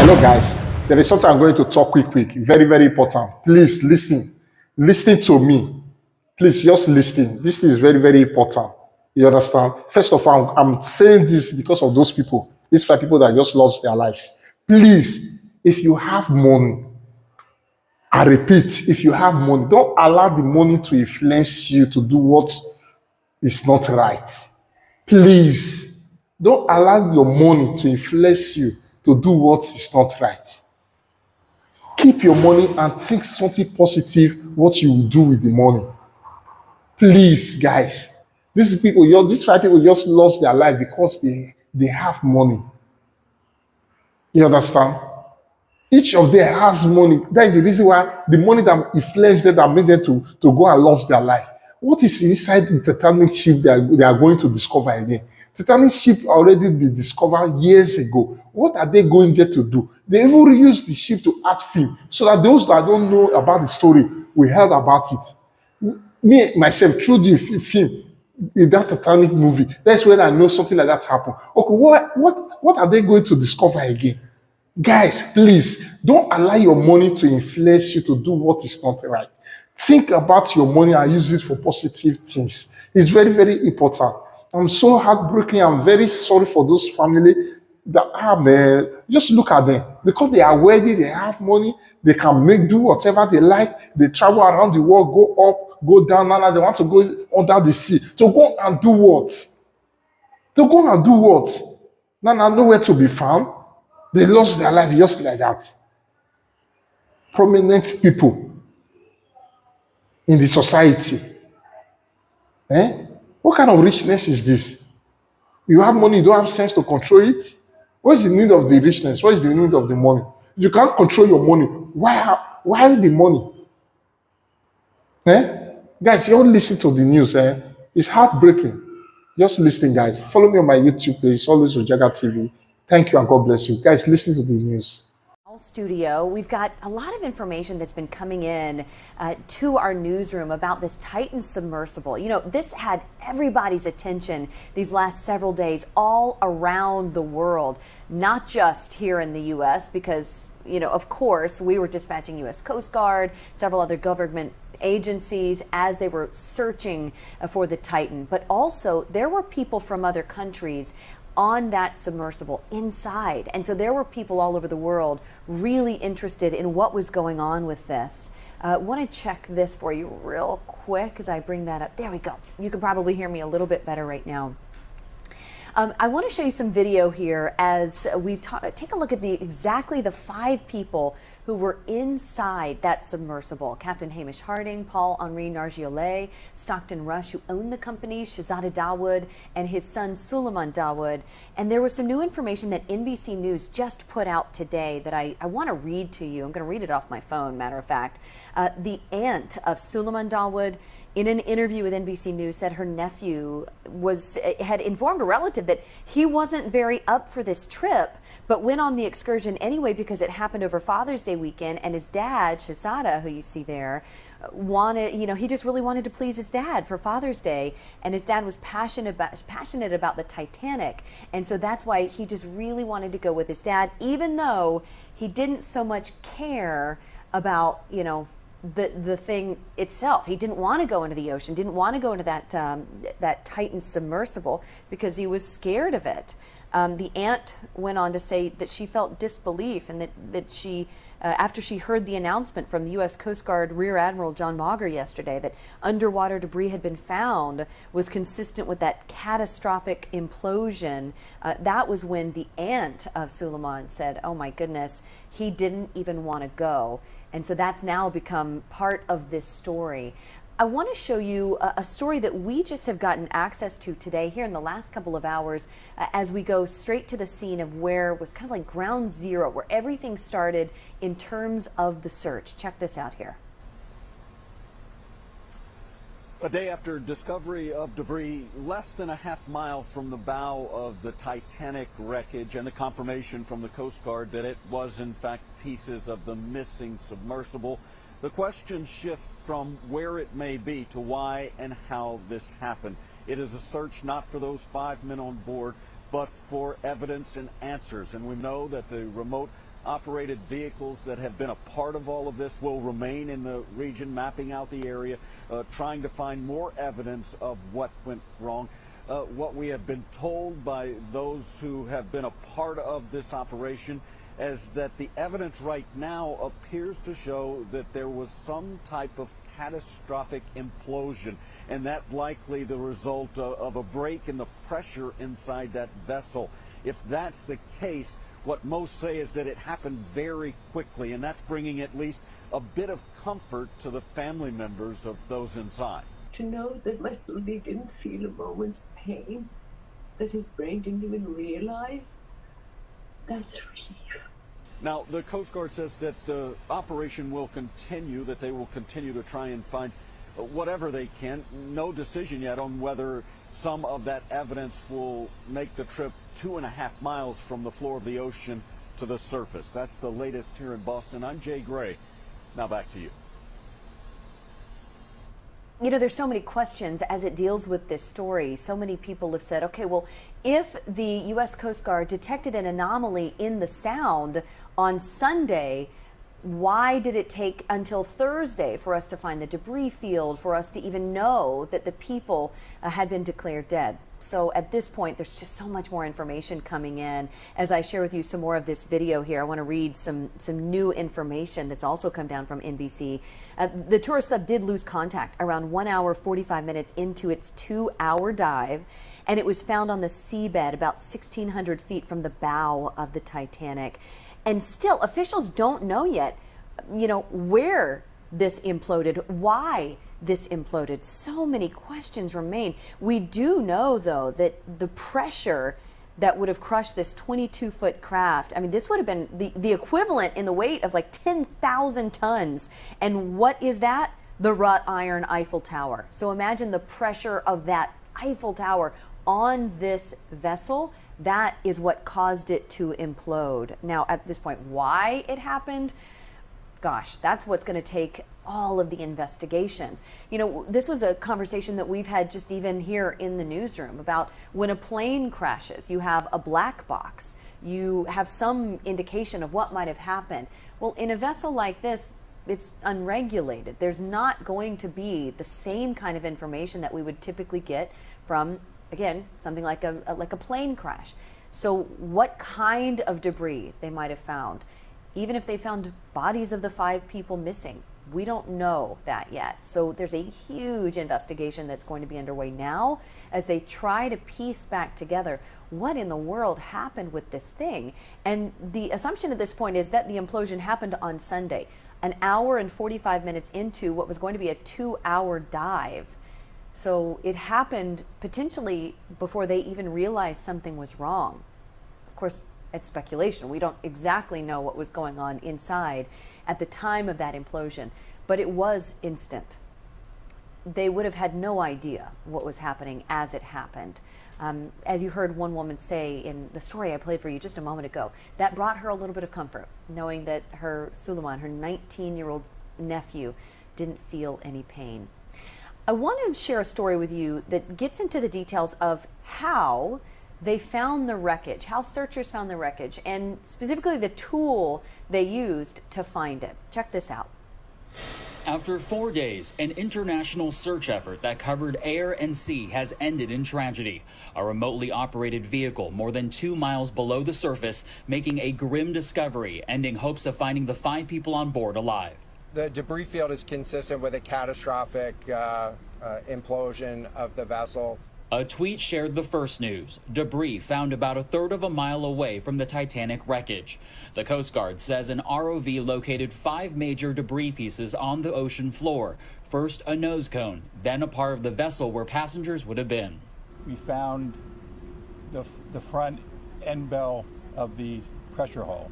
Hello, guys. There is something I'm going to talk quick. Very, very important. Please listen. Listen to me. Please just listen. This is very, very important. You understand? First of all, I'm saying this because of those people. These five people that just lost their lives. Please, if you have money, I repeat, if you have money, don't allow the money to influence you to do what is not right. Please, don't allow your money to influence you to do what is not right. Keep your money and think something positive what you will do with the money. Please, guys. These five people just lost their life because they have money. You understand? Each of them has money. That is the reason why the money that influenced them that made them to go and lose their life. What is inside the Titanic ship they are going to discover again? Titanic ship already been discovered years ago. What are they going there to do? They even used the ship to act film so that those that don't know about the story will heard about it. Me myself through the film in that Titanic movie, that's when I know something like that happened. Okay, what are they going to discover again? Guys, please don't allow your money to influence you to do what is not right. Think about your money and use it for positive things. It's very, very important. I'm so heartbroken. I'm very sorry for those family that man, just look at them. Because they are wealthy, they have money, they can do whatever they like. They travel around the world, go up, go down. Now they want to go under the sea. To go and do what? To go and do what? Now nowhere to be found. They lost their life just like that. Prominent people in the society. What kind of richness is this? You have money, you don't have sense to control it? What is the need of the richness? What is the need of the money? If you can't control your money, why the money? Guys, you don't listen to the news. It's heartbreaking. Just listen, guys. Follow me on my YouTube page. It's always Ojaga TV. Thank you and God bless you. Guys, listen to the news. Studio, we've got a lot of information that's been coming in to our newsroom about this Titan submersible. You know, this had everybody's attention these last several days all around the world, not just here in the U.S. because, you know, of course, we were dispatching U.S. Coast Guard, several other government agencies as they were searching for the Titan. But also, there were people from other countries on that submersible inside. And so there were people all over the world really interested in what was going on with this. I want to check this for you real quick as I bring that up. There we go. You can probably hear me a little bit better right now. I want to show you some video here as we take a look at exactly the 5 people who were inside that submersible. Captain Hamish Harding, Paul-Henri Nargiolet, Stockton Rush, who owned the company, Shahzada Dawood, and his son Suleiman Dawood. And there was some new information that NBC News just put out today that I want to read to you. I'm going to read it off my phone, matter of fact. The aunt of Suleiman Dawood, in an interview with NBC News, said her nephew had informed a relative that he wasn't very up for this trip, but went on the excursion anyway because it happened over Father's Day weekend, and his dad, Shahzada, who you see there, he just really wanted to please his dad for Father's Day, and his dad was passionate about the Titanic, and so that's why he just really wanted to go with his dad, even though he didn't so much care about, the thing itself. He didn't want to go into the ocean, didn't want to go into that Titan submersible because he was scared of it. The aunt went on to say that she felt disbelief and that she, after she heard the announcement from the U.S. Coast Guard Rear Admiral John Mauger yesterday that underwater debris had been found was consistent with that catastrophic implosion, that was when the aunt of Suleiman said, oh my goodness, he didn't even want to go. And so that's now become part of this story. I want to show you a story that we just have gotten access to today here in the last couple of hours as we go straight to the scene of where was kind of like ground zero, where everything started in terms of the search. Check this out here. A day after discovery of debris less than a half mile from the bow of the Titanic wreckage and the confirmation from the Coast Guard that it was in fact pieces of the missing submersible, the questions shift from where it may be to why and how this happened. It is a search not for those 5 men on board, but for evidence and answers. And we know that the remote operated vehicles that have been a part of all of this will remain in the region, mapping out the area, trying to find more evidence of what went wrong. What we have been told by those who have been a part of this operation is that the evidence right now appears to show that there was some type of catastrophic implosion, and that likely the result of a break in the pressure inside that vessel. If that's the case, what most say is that it happened very quickly, and that's bringing at least a bit of comfort to the family members of those inside. To know that my soulmate didn't feel a moment's pain, that his brain didn't even realize, that's relief. Now, the Coast Guard says that the operation will continue, that they will continue to try and find whatever they can. No decision yet on whether some of that evidence will make the trip 2.5 miles from the floor of the ocean to the surface. That's the latest here in Boston. I'm Jay Gray. Now back to you. You know, there's so many questions as it deals with this story. So many people have said, okay, well, if the U.S. Coast Guard detected an anomaly in the sound on Sunday, why did it take until Thursday for us to find the debris field, for us to even know that the people had been declared dead? So at this point, there's just so much more information coming in. As I share with you some more of this video here, I want to read some new information that's also come down from NBC. The tourist sub did lose contact around 1 hour, 45 minutes into its 2-hour dive, and it was found on the seabed about 1,600 feet from the bow of the Titanic. And still, officials don't know yet, you know, where this imploded, why this imploded. So many questions remain. We do know, though, that the pressure that would have crushed this 22-foot craft, I mean, this would have been the equivalent in the weight of like 10,000 tons. And what is that? The wrought iron Eiffel Tower. So imagine the pressure of that Eiffel Tower on this vessel. That is what caused it to implode. Now, at this point, why it happened, gosh, that's what's going to take all of the investigations. You know, this was a conversation that we've had just even here in the newsroom about when a plane crashes, you have a black box, you have some indication of what might have happened. Well, in a vessel like this, it's unregulated. There's not going to be the same kind of information that we would typically get from, again, something like a plane crash. So what kind of debris they might have found, even if they found bodies of the 5 people missing, we don't know that yet. So there's a huge investigation that's going to be underway now as they try to piece back together what in the world happened with this thing. And the assumption at this point is that the implosion happened on Sunday, an hour and 45 minutes into what was going to be a 2-hour dive. So it happened potentially before they even realized something was wrong. Of course, it's speculation. We don't exactly know what was going on inside at the time of that implosion, but it was instant. They would have had no idea what was happening as it happened. As you heard one woman say in the story I played for you just a moment ago, that brought her a little bit of comfort, knowing that her Suleiman, her 19-year-old nephew, didn't feel any pain. I want to share a story with you that gets into the details of how they found the wreckage, how searchers found the wreckage, and specifically the tool they used to find it. Check this out. After 4 days, an international search effort that covered air and sea has ended in tragedy. A remotely operated vehicle more than 2 miles below the surface, making a grim discovery, ending hopes of finding the 5 people on board alive. The debris field is consistent with a catastrophic implosion of the vessel. A tweet shared the first news. Debris found about 1/3 of a mile away from the Titanic wreckage. The Coast Guard says an ROV located 5 major debris pieces on the ocean floor. First, a nose cone, then a part of the vessel where passengers would have been. We found the front end bell of the pressure hull.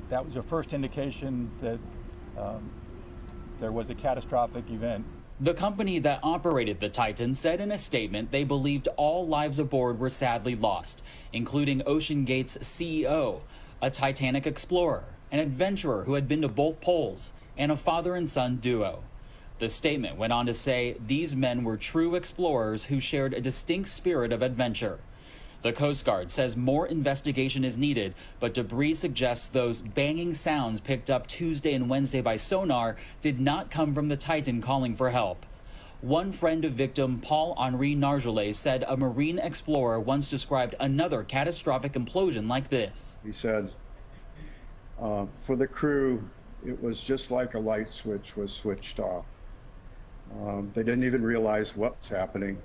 That was the first indication that there was a catastrophic event. The company that operated the Titan said in a statement they believed all lives aboard were sadly lost, including OceanGate's CEO, a Titanic explorer, an adventurer who had been to both poles, and a father and son duo. The statement went on to say these men were true explorers who shared a distinct spirit of adventure. The Coast Guard says more investigation is needed, but debris suggests those banging sounds picked up Tuesday and Wednesday by sonar did not come from the Titan calling for help. One friend of victim Paul-Henri Nargeolet said a marine explorer once described another catastrophic implosion like this. He said, for the crew, it was just like a light switch was switched off. They didn't even realize what was happening.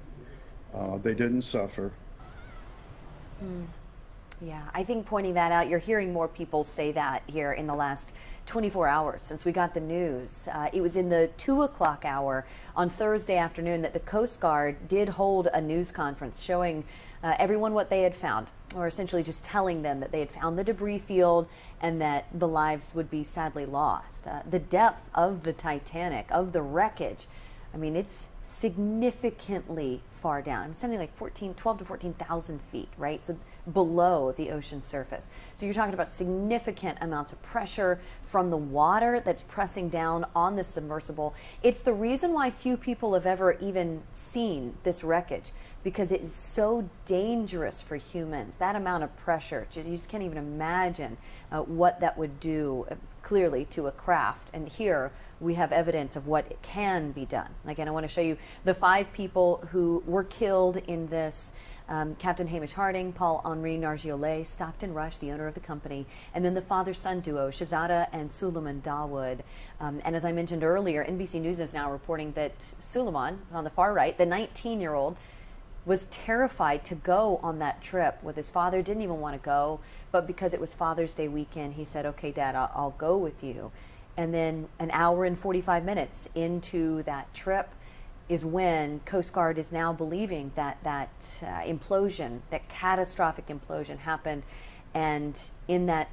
They didn't suffer. Yeah, I think pointing that out, you're hearing more people say that here in the last 24 hours since we got the news. It was in the 2 o'clock hour on Thursday afternoon that the Coast Guard did hold a news conference showing everyone what they had found, or essentially just telling them that they had found the debris field and that the lives would be sadly lost. The depth of the Titanic, of the wreckage, I mean, it's significantly far down. It's something like 12 to 14,000 feet, right? So below the ocean surface. So you're talking about significant amounts of pressure from the water that's pressing down on this submersible. It's the reason why few people have ever even seen this wreckage, because it is so dangerous for humans. That amount of pressure, you just can't even imagine what that would do clearly to a craft. And here we have evidence of what can be done. Again, I want to show you the 5 people who were killed in this. Captain Hamish Harding, Paul-Henri Nargeolet, Stockton Rush, the owner of the company, and then the father-son duo, Shahzada and Suleiman Dawood. And as I mentioned earlier, NBC News is now reporting that Suleiman, on the far right, the 19-year-old, was terrified to go on that trip with his father, didn't even want to go, but because it was Father's Day weekend, he said, okay, Dad, I'll go with you. And then an hour and 45 minutes into that trip is when Coast Guard is now believing that implosion, that catastrophic implosion happened. And in that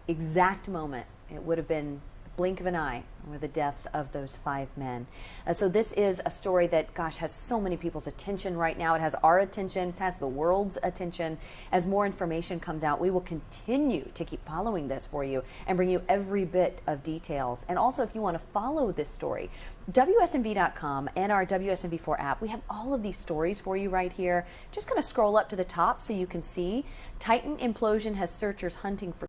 exact moment, it would have been a blink of an eye, were the deaths of those 5 men. So this is a story that, gosh, has so many people's attention right now. It has our attention, it has the world's attention. As more information comes out, we will continue to keep following this for you and bring you every bit of details. And also, if you want to follow this story, WSMV.com and our WSMV4 app, we have all of these stories for you right here. Just kind of scroll up to the top so you can see. Titan implosion has searchers hunting for